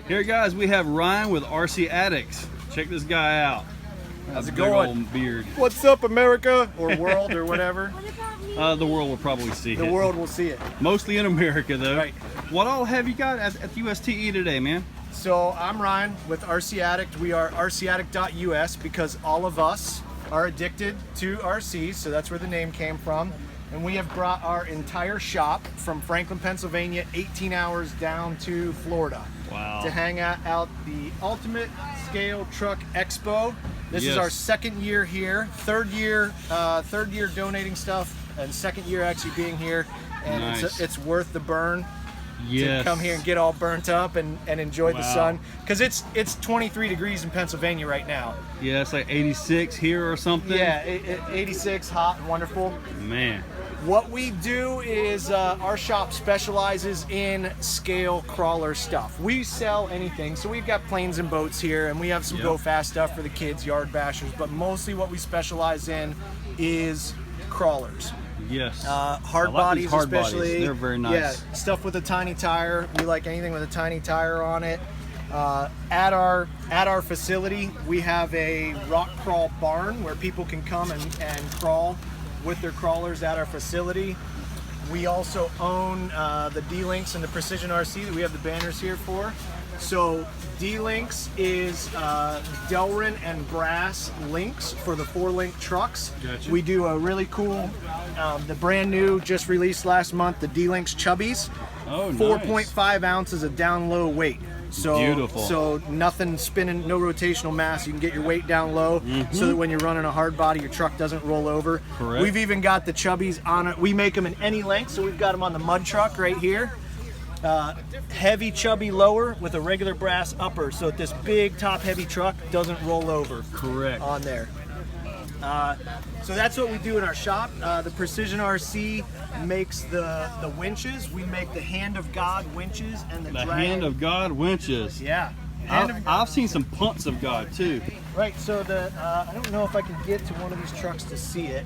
Here, guys, we have Ryan with RC Addicts. Check this guy out. How's it Big going? old beard. What's up, America? Or world, or whatever. The world will probably see it. The world will see it. Mostly in America, though. Right. What all have you got at the USTE today, man? So I'm Ryan with RC Addict. We are rcaddict.us because all of us are addicted to RCs, so that's where the name came from. And we have brought our entire shop from Franklin, Pennsylvania, 18 hours down to Florida. Wow. To hang out the Ultimate Scale Truck Expo. This is our second year here, third year donating stuff, and second year actually being here. And nice. it's worth the burn. Yes. To come here and get all burnt up and enjoy the sun, because it's 23 degrees in Pennsylvania right now. Yeah, it's like 86 here or something. Yeah, 86, hot and wonderful. Man. What we do is our shop specializes in scale crawler stuff. We sell anything, so we've got planes and boats here, and we have some go fast stuff for the kids, yard bashers, but mostly what we specialize in is crawlers. Yes. Hard bodies, especially. Bodies. They're very nice. Yeah, stuff with a tiny tire. We like anything with a tiny tire on it. At our facility, we have a rock crawl barn where people can come and crawl with their crawlers at our facility. We also own the D-Links and the Precision RC that we have the banners here for. So D-Links is Delrin and brass links for the 4-link trucks. Gotcha. We do a really cool, the brand new, just released last month, the D-Links Chubbies. Oh, nice. 4.5 ounces of down low weight. So, beautiful. So nothing spinning, no rotational mass. You can get your weight down low so that when you're running a hard body, your truck doesn't roll over. Correct. We've even got the Chubbies on it. We make them in any length, so we've got them on the mud truck right here. Heavy chubby lower with a regular brass upper, so that this big top heavy truck doesn't roll over. Correct. On there. So that's what we do in our shop. The Precision RC makes the winches. We make the Hand of God winches and the Hand of God winches. Yeah. I've seen some punts of God too. Right. So I don't know if I can get to one of these trucks to see it.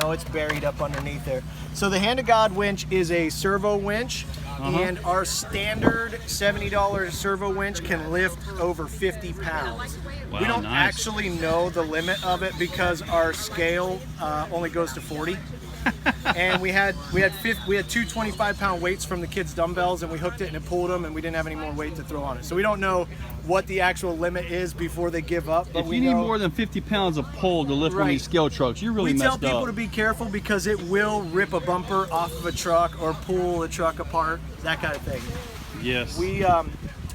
No, it's buried up underneath there. So the Hand of God winch is a servo winch. And our standard $70 servo winch can lift over 50 pounds. Wow, we don't nice. actually know the limit of it because our scale only goes to 40. And we had two 25-pound weights from the kids' dumbbells, and we hooked it and it pulled them, and we didn't have any more weight to throw on it. So we don't know what the actual limit is before they give up. But if you need more than 50 pounds of pull to lift one of these scale trucks, you're really messed up. We tell people to be careful because it will rip a bumper off of a truck or pull a truck apart, that kind of thing. Yes.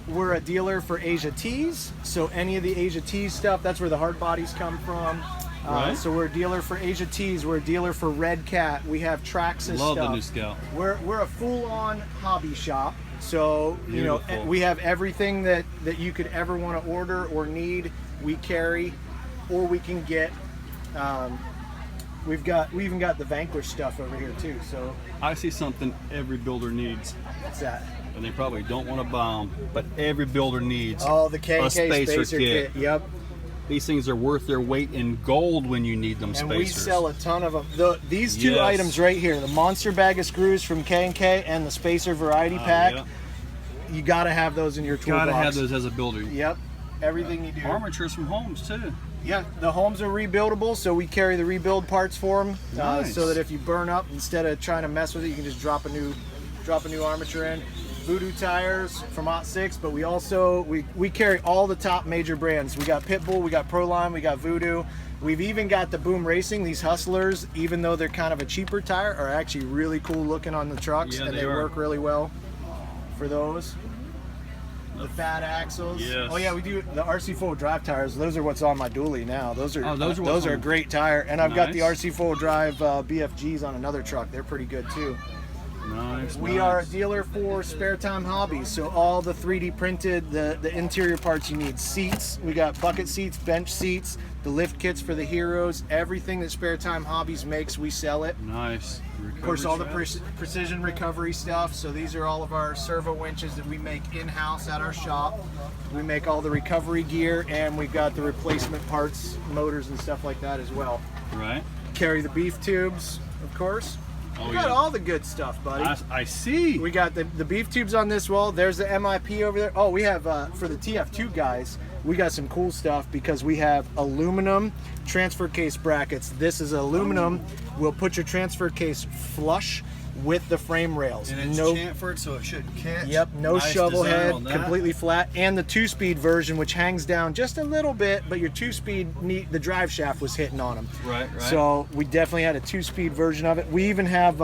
We're a dealer for Asia Tees, so any of the Asia Tees stuff, that's where the hard bodies come from. Right. So we're a dealer for Asia Tees. We're a dealer for Red Cat. We have Traxxas Love stuff. the new Scout. We're a full-on hobby shop. So Beautiful. we have everything that you could ever want to order or need. We carry, or we can get. We even got the Vanquish stuff over here too. So I see something every builder needs. what's that? And they probably don't want to buy them, but every builder needs The K&K a spacer kit. Yep. These things are worth their weight in gold when you need them And spacers. we sell a ton of them. These two items right here, the monster bag of screws from K&K and the spacer variety pack, you got to have those in your toolbox. Got to have those as a builder. Yep. Everything you do. Armatures from Homes too. Yeah, the homes are rebuildable, so we carry the rebuild parts for them, Nice. so that if you burn up, instead of trying to mess with it, you can just drop a new armature in. Voodoo tires from '06, but we also we carry all the top major brands. We got Pitbull, we got Proline, we got Voodoo. We've even got the Boom Racing. These Hustlers, even though they're kind of a cheaper tire, are actually really cool looking on the trucks, and they work really well for those. The fat axles. Yes. Oh yeah, we do the RC four drive tires. Those are what's on my dually now. Those are a great tire, and I've got the RC four drive BFGs on another truck. They're pretty good too. Nice. We are a dealer for Spare Time Hobbies, so all the 3D printed, the interior parts you need. Seats, we got bucket seats, bench seats, the lift kits for the heroes, everything that Spare Time Hobbies makes, we sell it. Nice. Of course, all the precision recovery stuff. So these are all of our servo winches that we make in-house at our shop. We make all the recovery gear, and we've got the replacement parts, motors and stuff like that as well. Right. Carry the beef tubes, of course. Oh, We got yeah. all the good stuff, buddy. I see. We got the beef tubes on this wall. There's the MIP over there. Oh, we have, for the TF2 guys, we got some cool stuff because we have aluminum transfer case brackets. This is aluminum. We'll put your transfer case flush with the frame rails. And it's chamfered, so it shouldn't catch. Yep, no Nice shovel design head, on that. completely flat. And the 2-speed version, which hangs down just a little bit, but your 2-speed, the drive shaft was hitting on them. Right, right. So we definitely had a 2-speed version of it. We even have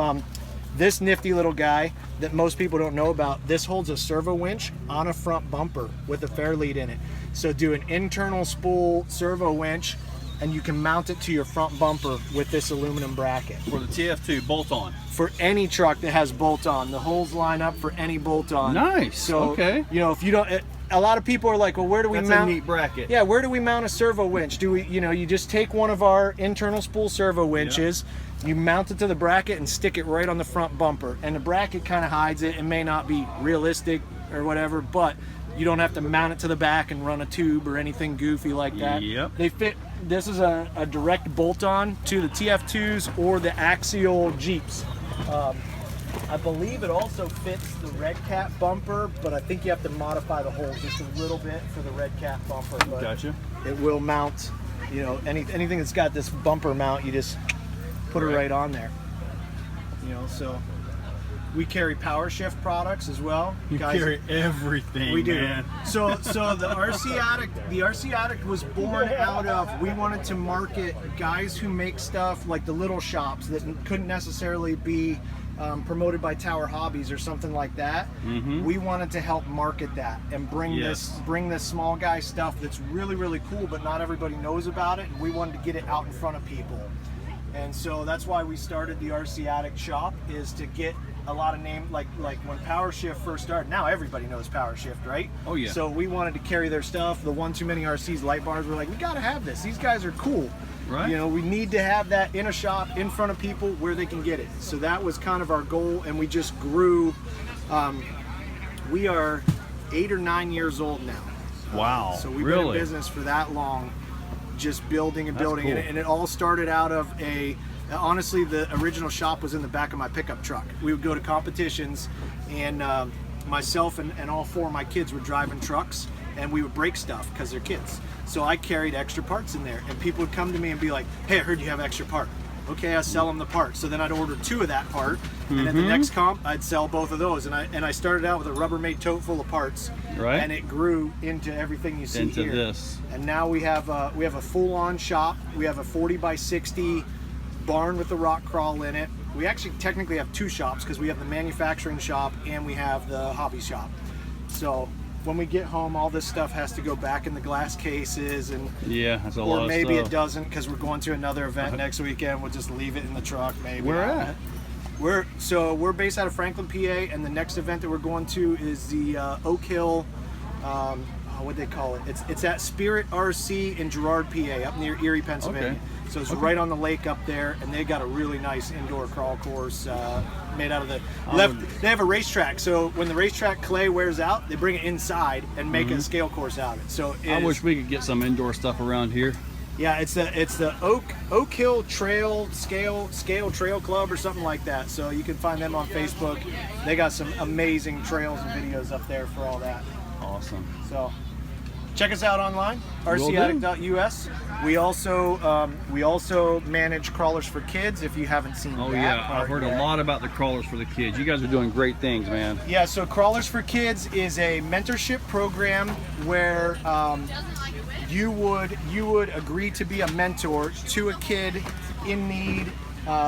this nifty little guy that most people don't know about. This holds a servo winch on a front bumper with a fair lead in it. So do an internal spool servo winch, and you can mount it to your front bumper with this aluminum bracket. For the TF2 bolt-on. For any truck that has bolt-on, the holes line up for any bolt-on. Nice. So, okay. you know, if you don't, a lot of people are like, well, where do we That's mount? a neat bracket. Yeah, where do we mount a servo winch? Do we, you know, you just take one of our internal spool servo winches, you mount it to the bracket and stick it right on the front bumper. And the bracket kind of hides it. It may not be realistic or whatever, but you don't have to mount it to the back and run a tube or anything goofy like that. Yep. They fit. This is a direct bolt-on to the TF2s or the axial Jeeps. I believe it also fits the red cat bumper, but I think you have to modify the holes just a little bit for the red cat bumper. But Gotcha. it will mount, you know, anything that's got this bumper mount, you just put it right on there. You know, so we carry power shift products as well. You carry everything, We do. man. So the RC Addict was born out of, we wanted to market guys who make stuff like the little shops that couldn't necessarily be promoted by Tower Hobbies or something like that. Mm-hmm. We wanted to help market that and bring this small guy stuff that's really, really cool, but not everybody knows about it. And we wanted to get it out in front of people. And so that's why we started the RC Addict shop, is to get a lot of name, like when Power Shift first started. Now everybody knows Power Shift, right? Oh yeah. So we wanted to carry their stuff. The One Too Many RCs light bars, we're like, we gotta have this. These guys are cool. Right. You know, we need to have that in a shop in front of people where they can get it. So that was kind of our goal, and we just grew. We are 8 or 9 years old now. Wow. So we've really? been in business for that long, just building and That's building. cool. And it all started out of honestly, the original shop was in the back of my pickup truck. We would go to competitions, and myself and all 4 of my kids were driving trucks, and we would break stuff because they're kids. So I carried extra parts in there, and people would come to me and be like, hey, I heard you have extra part. Okay, I sell them the part. So then I'd order 2 of that part, and at the next comp, I'd sell both of those. And I started out with a Rubbermaid tote full of parts, Right. and it grew into everything you see Into here. this. And now we have a full-on shop. We have a 40 by 60 barn with the rock crawl in it. We actually technically have 2 shops because we have the manufacturing shop and we have the hobby shop. So when we get home, all this stuff has to go back in the glass cases, and Yeah, that's a lot or of maybe stuff. it doesn't because we're going to another event next weekend. We'll just leave it in the truck. Maybe. Where at? We're based out of Franklin, PA, and the next event that we're going to is the Oak Hill. What they call it? It's at Spirit RC in Girard, PA, up near Erie, Pennsylvania. Okay. So it's right on the lake up there, and they got a really nice indoor crawl course made out of the They have a racetrack, so when the racetrack clay wears out, they bring it inside and make a scale course out of it. So I wish we could get some indoor stuff around here. yeah, it's the Oak Hill Trail Scale Trail Club or something like that. So you can find them on Facebook. They got some amazing trails and videos up there for all that. Awesome. So check us out online, Will do. rcaddict.us. We also manage crawlers for kids. If you haven't seen Oh that yeah, part I've heard yet. a lot about the crawlers for the kids. You guys are doing great things, man. Yeah, so Crawlers for Kids is a mentorship program where you would agree to be a mentor to a kid in need,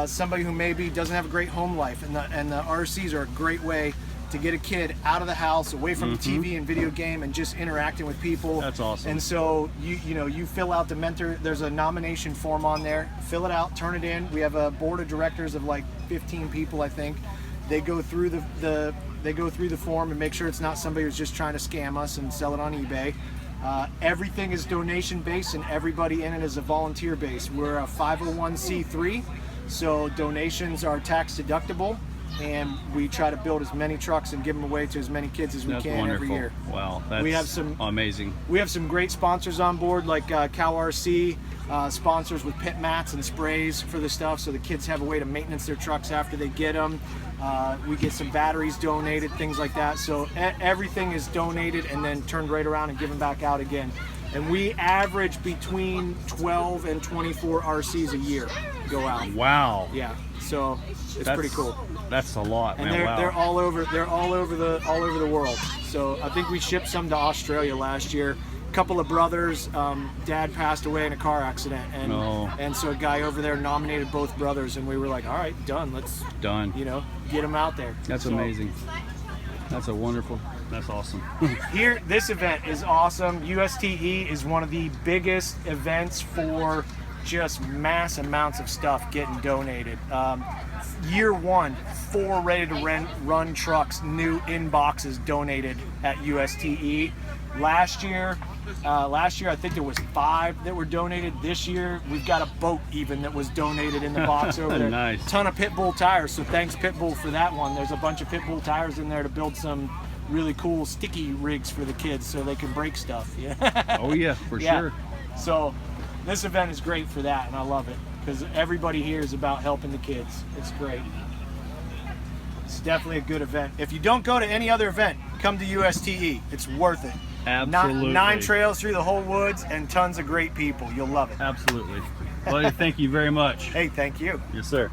somebody who maybe doesn't have a great home life, and the RCs are a great way to get a kid out of the house, away from TV and video game, and just interacting with people. That's awesome. And so you fill out the mentor. There's a nomination form on there. Fill it out, turn it in. We have a board of directors of like 15 people, I think. They go through the form and make sure it's not somebody who's just trying to scam us and sell it on eBay. Everything is donation based, and everybody in it is a volunteer base. We're a 501c3, so donations are tax deductible. And we try to build as many trucks and give them away to as many kids as we That's can wonderful. every year. Wow, that's We have some- amazing. We have some great sponsors on board, like Cow RC. sponsors with pit mats and sprays for the stuff, so the kids have a way to maintenance their trucks after they get them. We get some batteries donated, things like that. So everything is donated and then turned right around and given back out again. And we average between 12 and 24 RCs a year go out. Wow. Yeah. So it's pretty cool. That's a lot, And man. they're all over the world. So I think we shipped some to Australia last year. A couple of brothers, dad passed away in a car accident, and so a guy over there nominated both brothers, and we were like, all right, done. Let's get them out there. That's amazing. That's that's awesome. Here, this event is awesome. USTE is one of the biggest events for just mass amounts of stuff getting donated. Year one, 4 ready to run trucks, new in boxes donated at USTE. Last year I think there was 5 that were donated. This year we've got a boat even that was donated in the box over there. Nice. Ton of Pitbull tires, so thanks Pitbull for that one. There's a bunch of Pitbull tires in there to build some really cool sticky rigs for the kids so they can break stuff. Yeah. Oh yeah, for sure. So this event is great for that, and I love it because everybody here is about helping the kids. It's great. It's definitely a good event. If you don't go to any other event, come to USTE. It's worth it. Absolutely. 9 trails through the whole woods and tons of great people. You'll love it. Absolutely. Buddy, thank you very much. Hey, thank you. Yes, sir.